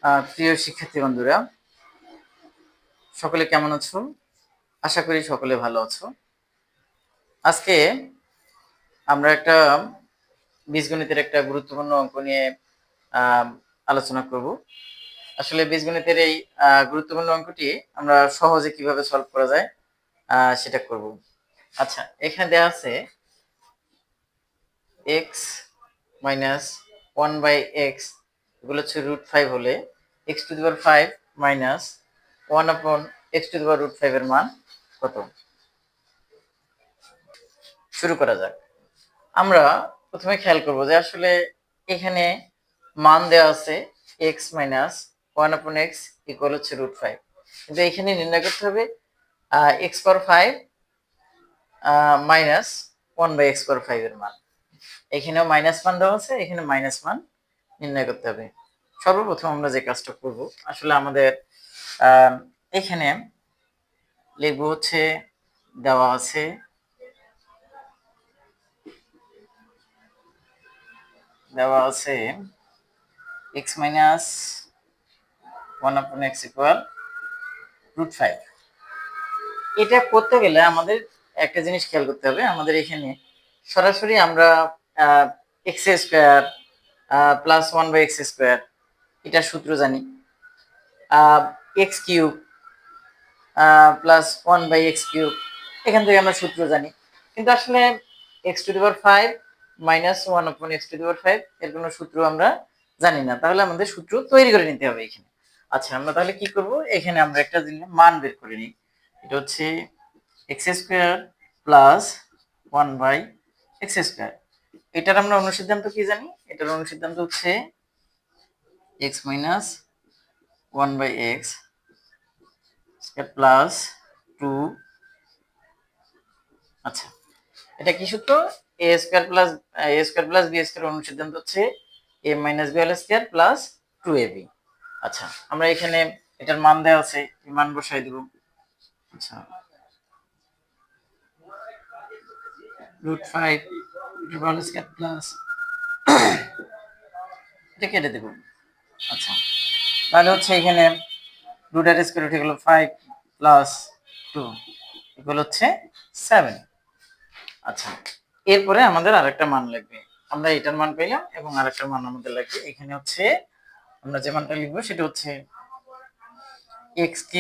প্রিয় শিক্ষার্থী বন্ধুরা, সকলে কেমন আছো? আশা করি সকলে ভালো আছো। আজকে আমরা একটা বীজগণিতের একটা গুরুত্বপূর্ণ অঙ্ক নিয়ে আলোচনা করব। আসলে বীজগণিতের এই গুরুত্বপূর্ণ অঙ্কটি আমরা সহজে কিভাবে সলভ করা যায় সেটা করব। আচ্ছা, এখানে দেওয়া আছে x মাইনাস 1/x এগুলো হচ্ছে √5 হলে x⁵ মাইনাস 1/x⁵ এর মান কত? শুরু করা যাক। আমরা প্রথমে খেয়াল করব যে আসলে এখানে মান দেওয়া আছে x মাইনাস 1/x ইকুয়াল হচ্ছে √5, কিন্তু এখানে নির্ণয় করতে হবে x⁵ মাইনাস 1/x⁵ এর মান। এখানেও মাইনাস মান দেওয়া আছে, এখানে মাইনাস মান নির্ণয় করতে হবে। সর্বপ্রথম আমরা যে কাজটা করব, আসলে আমাদের এখানে লিখব হচ্ছে দেওয়া আছে x মাইনাস 1/x ইকুয়াল √5। এটা করতে গেলে আমাদের একটা জিনিস খেয়াল করতে হবে। আমাদের এখানে সরাসরি আমরা x² প্লাস 1/x² এটার সূত্র জানি, x³ প্লাস 1/x³ এখান থেকে আমরা সূত্র জানি, কিন্তু আসলে x⁵ মাইনাস 1/x⁵ এর কোনো সূত্র আমরা জানি না। তাহলে আমাদের সূত্র তৈরি করে নিতে হবে এখানে। আচ্ছা, আমরা তাহলে কি করব, এখানে আমরা একটা জিনিস মান বের করে নিই। এটা হচ্ছে x² প্লাস 1/x²। এটার আমরা অনুসিদ্ধান্ত কি জানি? এটার অনুসিদ্ধান্ত হচ্ছে x মাইনাস 1/x প্লাস 2। আচ্ছা, এটা কি সূত্র? a² প্লাস b² অনুসিদ্ধান্ত হচ্ছে a minus b whole square plus 2ab। আচ্ছা, আমরা এখানে এটার মান দেওয়া আছে, এই মান বসাই দেব। আচ্ছা, √5 হোল স্কয়ার প্লাস এটা কেটে দেব। আচ্ছা, তাহলে হচ্ছে এখানে √r² উঠে গেল 5 প্লাস 2 ইকুয়াল হচ্ছে 7। আচ্ছা, এরপরে আমাদের আরেকটা মান লাগবে। আমরা এটার মান পেলাম এবং আরেকটা মান আমাদের লাগবে। এখানে হচ্ছে আমরা যে মানটা লিখবো সেটা হচ্ছে x³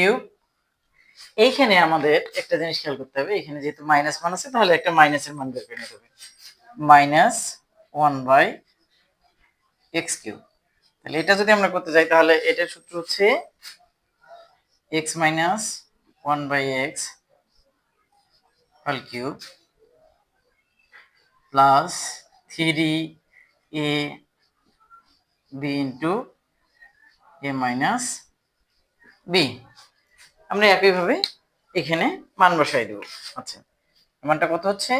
এইখানে আমাদের একটা জিনিস খেয়াল করতে হবে। এখানে যেহেতু মাইনাস মান আছে, তাহলে একটা মাইনাসের মান বের করে নিতে হবে, মাইনাস 1/x³। তাহলে এটা যদি আমরা করতে যাই, তাহলে এটার সূত্র হচ্ছে x minus 1/x whole cube plus 3ab into a minus b। আমরা একইভাবে এখানে মান বসাই দেব। আচ্ছা, মানটা কত হচ্ছে?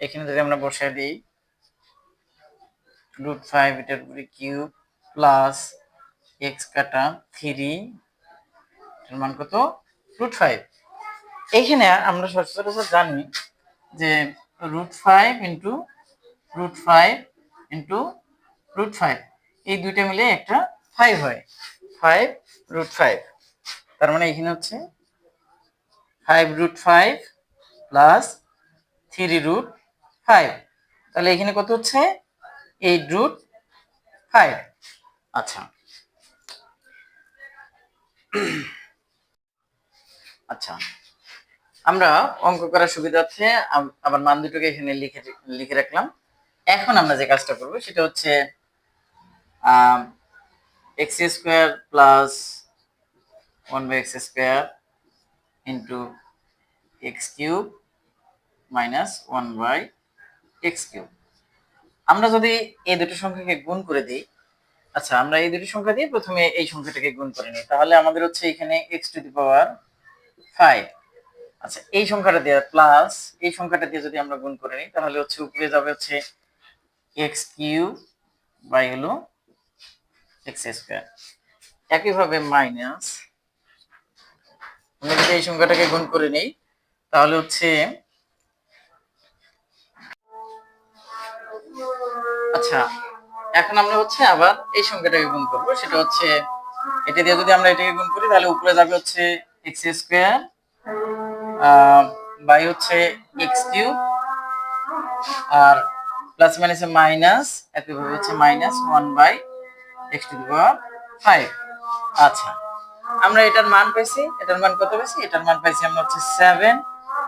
এখানে যদি আমরা বসাই দিই √5 এটার উপরে কিউব প্লাস x কাটা 3 এর মান কত? √5। এইখানে আমরা সচরাচর জানি যে √5 ইন্টু √5 ইন্টু √5 এই দুইটা মিলে একটা 5 হয়, 5√5। তার মানে এখানে হচ্ছে 5√5 প্লাস 3√5। তাহলে এখানে কত হচ্ছে? 8√5। আচ্ছা, আচ্ছা, আমরা অঙ্ক করার সুবিধার্থে আবার মান দুটোকে এখানে লিখে রাখলাম। এখন আমরা যে কাজটা করব সেটা হচ্ছে x² plus 1/x² into x³ minus 1/x³। আমরা যদি এই দুটো সংখ্যাকে গুণ করে দিই, আচ্ছা আমরা এই দুটো সংখ্যা দিয়ে প্রথমে এই সংখ্যাটাকে গুণ করে নিই, তাহলে আমাদের হচ্ছে এখানে x⁵। আচ্ছা, এই সংখ্যাটা দিয়ে প্লাস এই সংখ্যাটা দিয়ে যদি আমরা গুণ করে নিই, তাহলে হচ্ছে উপরে যাবে হচ্ছে x³ বাই হলো x²। একইভাবে মাইনাস আমরা যদি এই সংখ্যাটাকে গুণ করে নিই, তাহলে হচ্ছে আচ্ছা, এখন আমরা হচ্ছে আবার এই সংখ্যাটাকে গুণ করব, সেটা হচ্ছে এটা দিয়ে যদি আমরা এটাকে গুণ করি তাহলে উপরে যাবে হচ্ছে এক্স স্কোয়ার বাই হচ্ছে এক্স কিউব আর প্লাস মাইনাসে মাইনাস একইভাবে হচ্ছে মাইনাস 1/x⁵ আচ্ছা আমরা এটার মান পাইছি এটার মান কত পাইছি এটার মান পাইছি আমরা হচ্ছে 7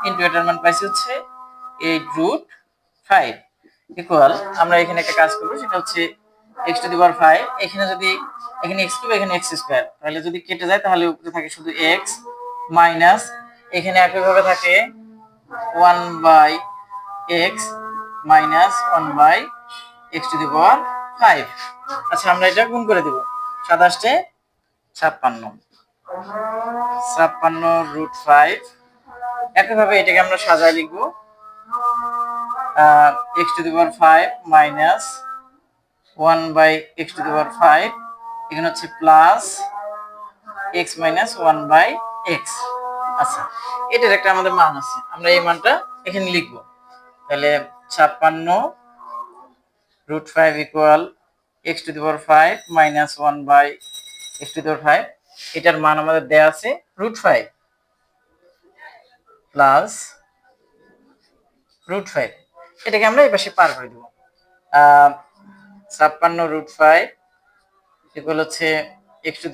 ইনটু এটার মান পাইছি হচ্ছে 8√5 ইকুয়াল আমরা এখানে একটা কাজ করব সেটা হচ্ছে x⁵ এখানে যদি এখানে x কিউব এখানে x স্কয়ার তাহলে যদি কেটে যায় তাহলে উপরে থাকে শুধু x মাইনাস এখানে একইভাবে থাকে 1/x মাইনাস 1/x⁵ আচ্ছা আমরা এটা গুণ করে দেব 27 56√5 একইভাবে এটাকে আমরা সাজায় লিখব x⁵ মাইনাস 1/x⁵ এখানে হচ্ছে প্লাস x মাইনাস 1/x আচ্ছা এটার একটা আমাদের মান আছে আমরা এই মানটা এখানে লিখব তাহলে 56√5 ইকুয়াল x⁵ মাইনাস 1/x⁵ এটার মান আমাদের দেয়া আছে √5 প্লাস √5 এটাকে আমরা এই পাশে পার করে দেব 56√5 ইকুয়াল হচ্ছে x⁵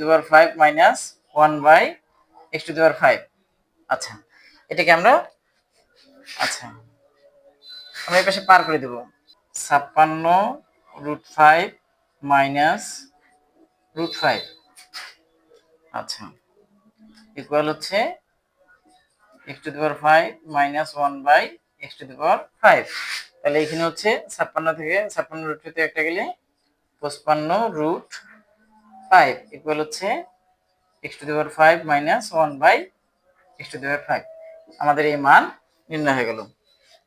মাইনাস 1/x⁵ আচ্ছা এটাকে আমরা আচ্ছা আমরা এই পাশে পার করে দেব 56√5 মাইনাস √5 আচ্ছা ইকুয়াল হচ্ছে x⁵ মাইনাস 1/x⁵ তাহলে এখানে হচ্ছে 56 থেকে 56 থেকে একটা গেলে 55√5 ইকুয়াল হচ্ছে x⁵ মাইনাস 1/x⁵ আমাদের এই মান নির্ণয় হয়ে গেল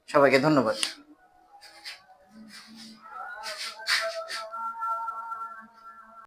সবাইকে ধন্যবাদ